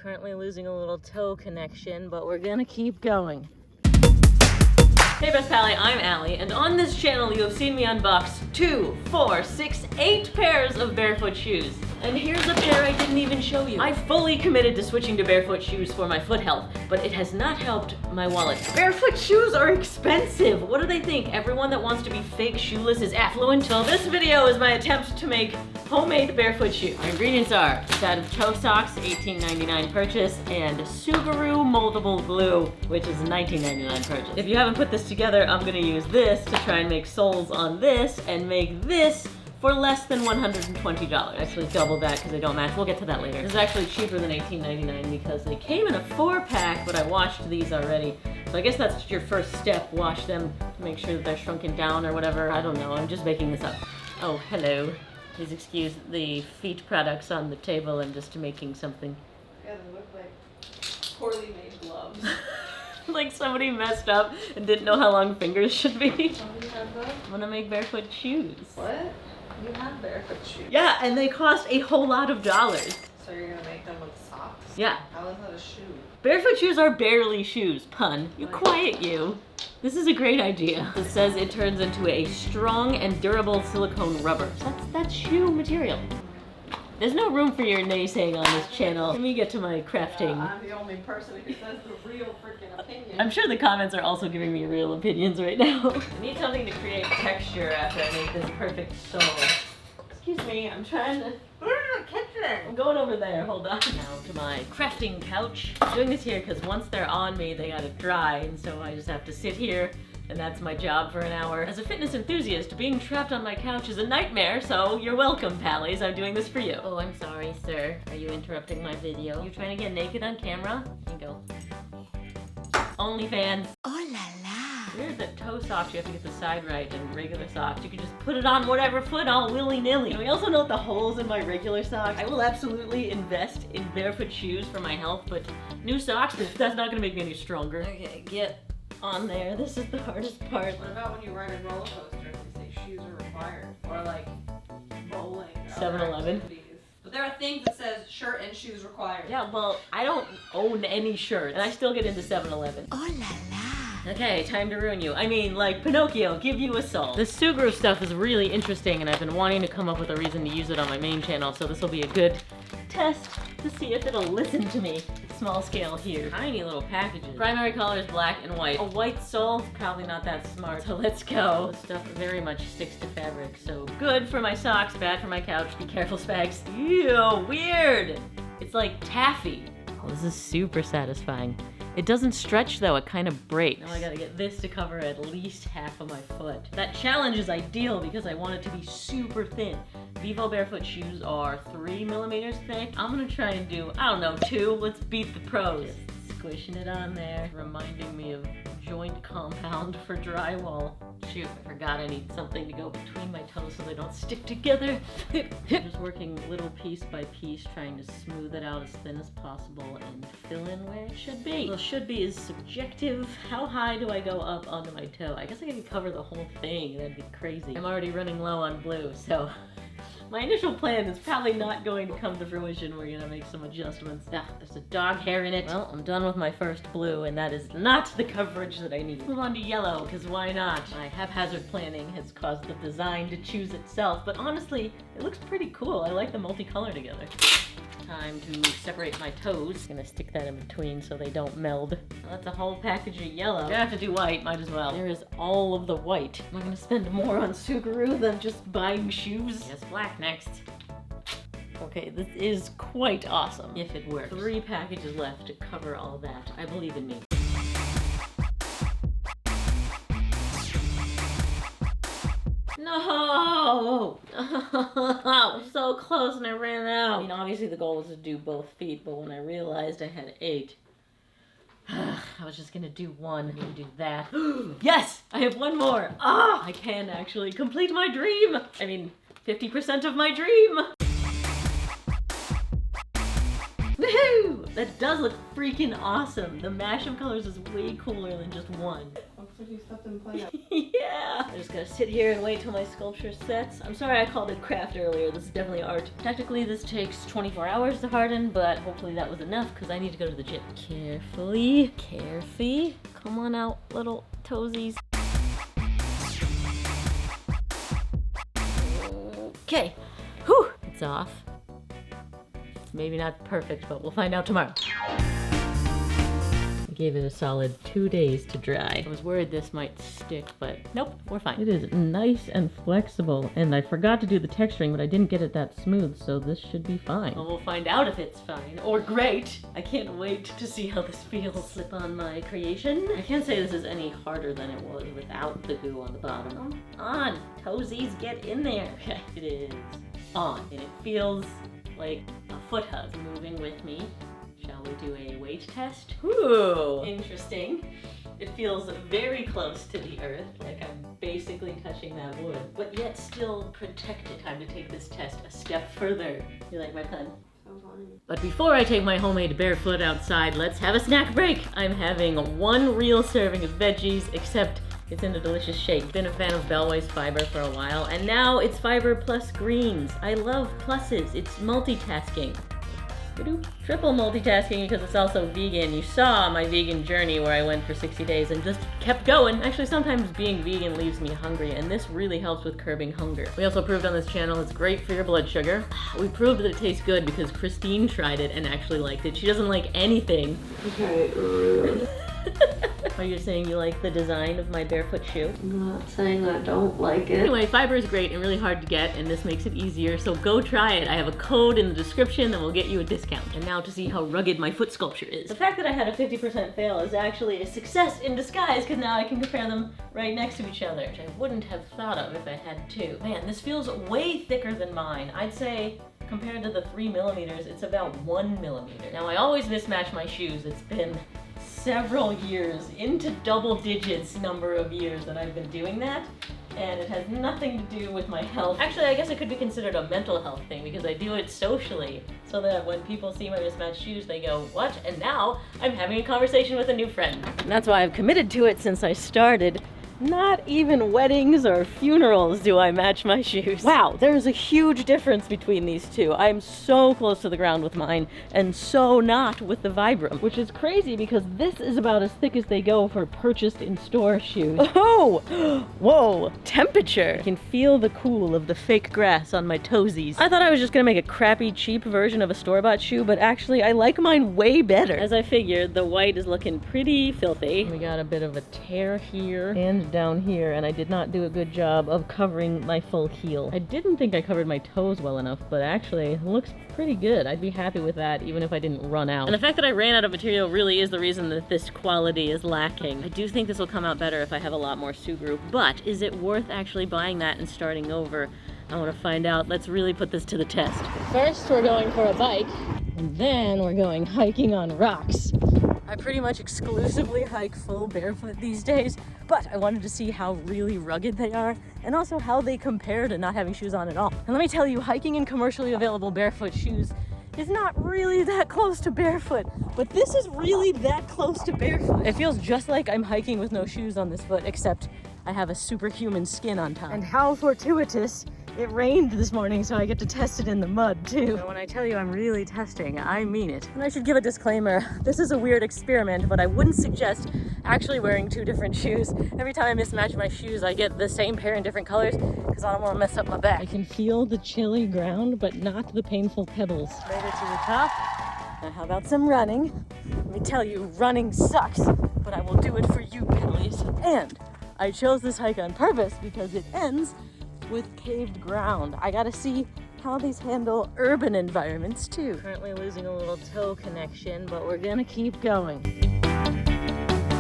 currently losing a little toe connection, but we're gonna keep going. Hey Best Pally, I'm Allie, and on this channel you have seen me unbox 2, 4, 6, 8 pairs of barefoot shoes. And here's a pair I didn't even show you. I fully committed to switching to barefoot shoes for my foot health, but it has not helped my wallet. Barefoot shoes are expensive. What do they think? Everyone that wants to be fake shoeless is affluent? Well, this video is my attempt to make homemade barefoot shoes. My ingredients are a set of toe socks, $18.99 purchase, and Sugru moldable glue, which is a $19.99 purchase. If you haven't put this together, I'm gonna use this to try and make soles on this and make this for less than $120. Actually double that because they don't match. We'll get to that later. This is actually cheaper than $18.99 because they came in a 4-pack, but I washed these already. So I guess that's your first step. Wash them to make sure that they're shrunken down or whatever. I don't know, I'm just making this up. Oh, hello. Please excuse the feet products on the table. I'm just making something. Yeah, they look like poorly made gloves. Like somebody messed up and didn't know how long fingers should be. Oh, you have those? I'm gonna make barefoot shoes. What? You have barefoot shoes. Yeah, and they cost a whole lot of dollars. So you're gonna make them with socks? Yeah. How is that a shoe? Barefoot shoes are barely shoes, pun. You quiet you. This is a great idea. It says it turns into a strong and durable silicone rubber. So that's shoe material. There's no room for your naysaying on this channel. Let me get to my crafting. Yeah, I'm the only person who says the real freaking opinion. I'm sure the comments are also giving me real opinions right now. I need something to create texture after I make this perfect sole. Excuse me, I'm trying to... Where's the kitchen? I'm going over there, hold on. Now to my crafting couch. I'm doing this here because once they're on me, they gotta dry, and so I just have to sit here, and that's my job for an hour. As a fitness enthusiast, being trapped on my couch is a nightmare, so you're welcome, Pallies. I'm doing this for you. Oh, I'm sorry, sir. Are you interrupting my video? You trying to get naked on camera? Here you go. OnlyFans. Oh la la. Weird that toe socks, you have to get the side right, and regular socks, you can just put it on whatever foot all willy-nilly. And we also note the holes in my regular socks. I will absolutely invest in barefoot shoes for my health, but new socks, that's not gonna make me any stronger. Okay, get on there. This is the hardest part. What about when you ride a roller coaster and they say shoes are required? Or like bowling or 7-Eleven. But there are things that says shirt and shoes required. Yeah, well, I don't own any shirts, and I still get into 7-Eleven. Oh la la. Okay, time to ruin you. I mean, like Pinocchio, give you a soul. The Sugru stuff is really interesting, and I've been wanting to come up with a reason to use it on my main channel, so this will be a good test to see if it'll listen to me. Small scale here. Tiny little packages. Primary colors black and white. A white sole, probably not that smart, so let's go. This stuff very much sticks to fabric, so good for my socks, bad for my couch. Be careful, Spags. Ew, weird. It's like taffy. Oh, this is super satisfying. It doesn't stretch though, it kind of breaks. Now I gotta get this to cover at least half of my foot. That challenge is ideal because I want it to be super thin. Vivobarefoot shoes are 3 millimeters thick. I'm gonna try and do, I don't know, 2. Let's beat the pros. Just squishing it on there, reminding me of joint compound for drywall. Shoot, I forgot I need something to go between my toes so they don't stick together. Just working little piece by piece, trying to smooth it out as thin as possible and fill in where it should be. Well, should be is subjective. How high do I go up onto my toe? I guess I can cover the whole thing. That'd be crazy. I'm already running low on blue, so my initial plan is probably not going to come to fruition. We're gonna make some adjustments. Ah, there's a dog hair in it. Well, I'm done with my first blue, and that is not the coverage that I need. Move on to yellow, because why not? My haphazard planning has caused the design to choose itself, but honestly, it looks pretty cool. I like the multicolor together. Time to separate my toes. Gonna stick that in between so they don't meld. Well, that's a whole package of yellow. I have to do white, might as well. There is all of the white. Am I gonna spend more on Sugru than just buying shoes? Yes, black next. Okay, this is quite awesome, if it works. 3 packages left to cover all that. I believe in me. No! I was so close and I ran out. I mean, obviously the goal was to do both feet, but when I realized I had 8, I was just gonna do 1 and do that. Yes! I have 1 more! Ah! I can actually complete my dream! I mean, 50% of my dream! Woohoo! That does look freaking awesome. The mash of colors is way cooler than just 1. I'm What, you slept in play? Yeah. I just gotta sit here and wait till my sculpture sets. I'm sorry I called it craft earlier. This is definitely art. Technically, this takes 24 hours to harden, but hopefully that was enough because I need to go to the gym. Carefully, carefully. Come on out, little toesies. Okay. Whew. It's off. It's maybe not perfect, but we'll find out tomorrow. Gave it a solid 2 days to dry. I was worried this might stick, but nope, we're fine. It is nice and flexible, and I forgot to do the texturing, but I didn't get it that smooth, so this should be fine. Well, we'll find out if it's fine, or great. I can't wait to see how this feels slip on my creation. I can't say this is any harder than it was without the goo on the bottom. Come on, toesies, get in there. Okay, it is on, and it feels like a foot hug moving with me. Shall we do a weight test? Ooh, interesting. It feels very close to the earth, like I'm basically touching that wood, but yet still protected. Time to take this test a step further. You like my pun? So funny. But before I take my homemade Barefoot outside, let's have a snack break. I'm having one real serving of veggies, except it's in a delicious shake. Been a fan of Bellway's fiber for a while, and now it's fiber plus greens. I love pluses. It's multitasking. Triple multitasking because it's also vegan. You saw my vegan journey where I went for 60 days and just kept going. Actually, sometimes being vegan leaves me hungry, and this really helps with curbing hunger. We also proved on this channel it's great for your blood sugar. We proved that it tastes good because Christine tried it and actually liked it. She doesn't like anything. Okay, rude. Are you saying you like the design of my Barefoot shoe? I'm not saying I don't like it. Anyway, fiber is great and really hard to get, and this makes it easier, so go try it. I have a code in the description that will get you a discount. And now to see how rugged my foot sculpture is. The fact that I had a 50% fail is actually a success in disguise, because now I can compare them right next to each other, which I wouldn't have thought of if I had to. Man, this feels way thicker than mine. I'd say compared to the 3mm, it's about 1mm. Now, I always mismatch my shoes. It's been several years, into double digits number of years that I've been doing that, and it has nothing to do with my health. Actually, I guess it could be considered a mental health thing because I do it socially, so that when people see my mismatched shoes, they go, what? And now I'm having a conversation with a new friend. And that's why I've committed to it since I started. Not even weddings or funerals do I match my shoes. Wow, there's a huge difference between these two. I'm so close to the ground with mine, and so not with the Vibrams, which is crazy because this is about as thick as they go for purchased in-store shoes. Oh! Whoa! Temperature! I can feel the cool of the fake grass on my toesies. I thought I was just gonna make a crappy, cheap version of a store-bought shoe, but actually I like mine way better. As I figured, the white is looking pretty filthy. We got a bit of a tear here and down here, and I did not do a good job of covering my full heel. I didn't think I covered my toes well enough, but actually it looks pretty good. I'd be happy with that even if I didn't run out. And the fact that I ran out of material really is the reason that this quality is lacking. I do think this will come out better if I have a lot more Sugru, but is it worth actually buying that and starting over? I want to find out. Let's really put this to the test. First we're going for a bike, and then we're going hiking on rocks. I pretty much exclusively hike full barefoot these days, but I wanted to see how really rugged they are and also how they compare to not having shoes on at all. And let me tell you, hiking in commercially available barefoot shoes is not really that close to barefoot, but this is really that close to barefoot. It feels just like I'm hiking with no shoes on this foot, except I have a superhuman skin on top. And how fortuitous. It rained this morning, so I get to test it in the mud, too. And when I tell you I'm really testing, I mean it. And I should give a disclaimer. This is a weird experiment, but I wouldn't suggest actually wearing two different shoes. Every time I mismatch my shoes, I get the same pair in different colors because I don't want to mess up my back. I can feel the chilly ground, but not the painful pebbles. Made it to the top. Now how about some running? Let me tell you, running sucks, but I will do it for you, piddlies. And I chose this hike on purpose because it ends with paved ground. I gotta see how these handle urban environments too. Currently losing a little toe connection, but we're gonna keep going.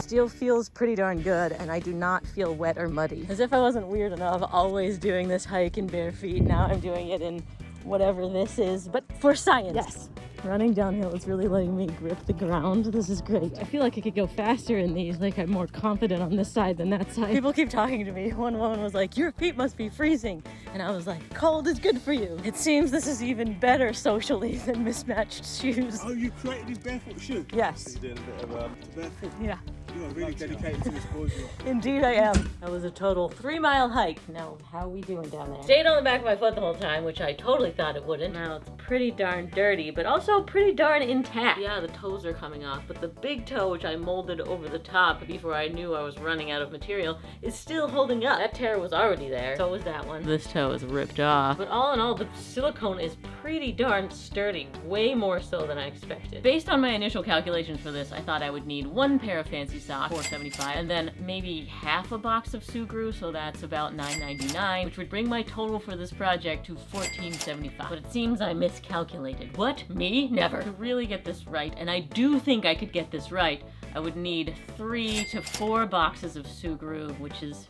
Still feels pretty darn good, and I do not feel wet or muddy. As if I wasn't weird enough always doing this hike in bare feet, now I'm doing it in whatever this is, but for science. Yes. Running downhill is really letting me grip the ground. This is great. I feel like I could go faster in these, like I'm more confident on this side than that side. People keep talking to me. One woman was like, your feet must be freezing. And I was like, cold is good for you. It seems this is even better socially than mismatched shoes. Oh, you created these barefoot shoes? Yes. So you're doing a bit of barefoot? Yeah. You are really dedicated to this sport. Indeed I am. That was a total 3-mile hike. Now, how are we doing down there? Stayed on the back of my foot the whole time, which I totally thought it wouldn't. Now, it's pretty darn dirty, but also pretty darn intact. Yeah, the toes are coming off, but the big toe, which I molded over the top before I knew I was running out of material, is still holding up. That tear was already there. So was that one. This toe is ripped off. But all in all, the silicone is pretty darn sturdy. Way more so than I expected. Based on my initial calculations for this, I thought I would need 1 pair of fancy socks, $4.75, and then maybe half a box of Sugru, so that's about $9.99, which would bring my total for this project to $14.75. But it seems I miscalculated. What? Me? Never. To really get this right, and I do think I could get this right, I would need 3 to 4 boxes of Sugru, which is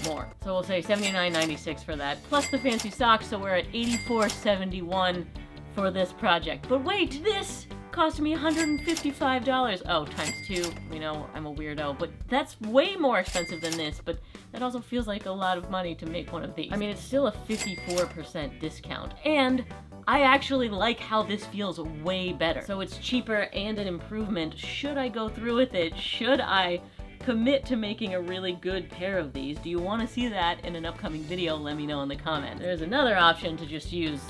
more. So we'll say $79.96 for that, plus the fancy socks, so we're at $84.71 for this project. But wait, this cost me $155. Oh, times 2. You know, I'm a weirdo, but that's way more expensive than this, but that also feels like a lot of money to make one of these. I mean, it's still a 54% discount, and I actually like how this feels way better. So it's cheaper and an improvement. Should I go through with it? Should I commit to making a really good pair of these? Do you want to see that in an upcoming video? Let me know in the comments. There's another option to just use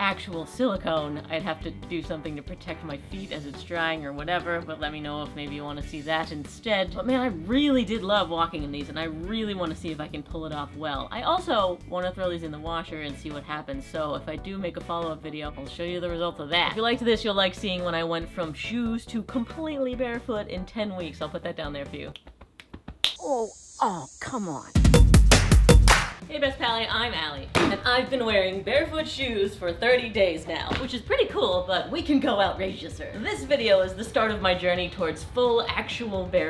actual silicone. I'd have to do something to protect my feet as it's drying or whatever, but let me know if maybe you want to see that instead. But man, I really did love walking in these, and I really want to see if I can pull it off well. I also want to throw these in the washer and see what happens, so if I do make a follow-up video, I'll show you the results of that. If you liked this, you'll like seeing when I went from shoes to completely barefoot in 10 weeks. I'll put that down there for you. Oh, come on. Hey Best Pally, I'm Allie, and I've been wearing barefoot shoes for 30 days now, which is pretty cool, but we can go outrageouser. This video is the start of my journey towards full, actual barefoot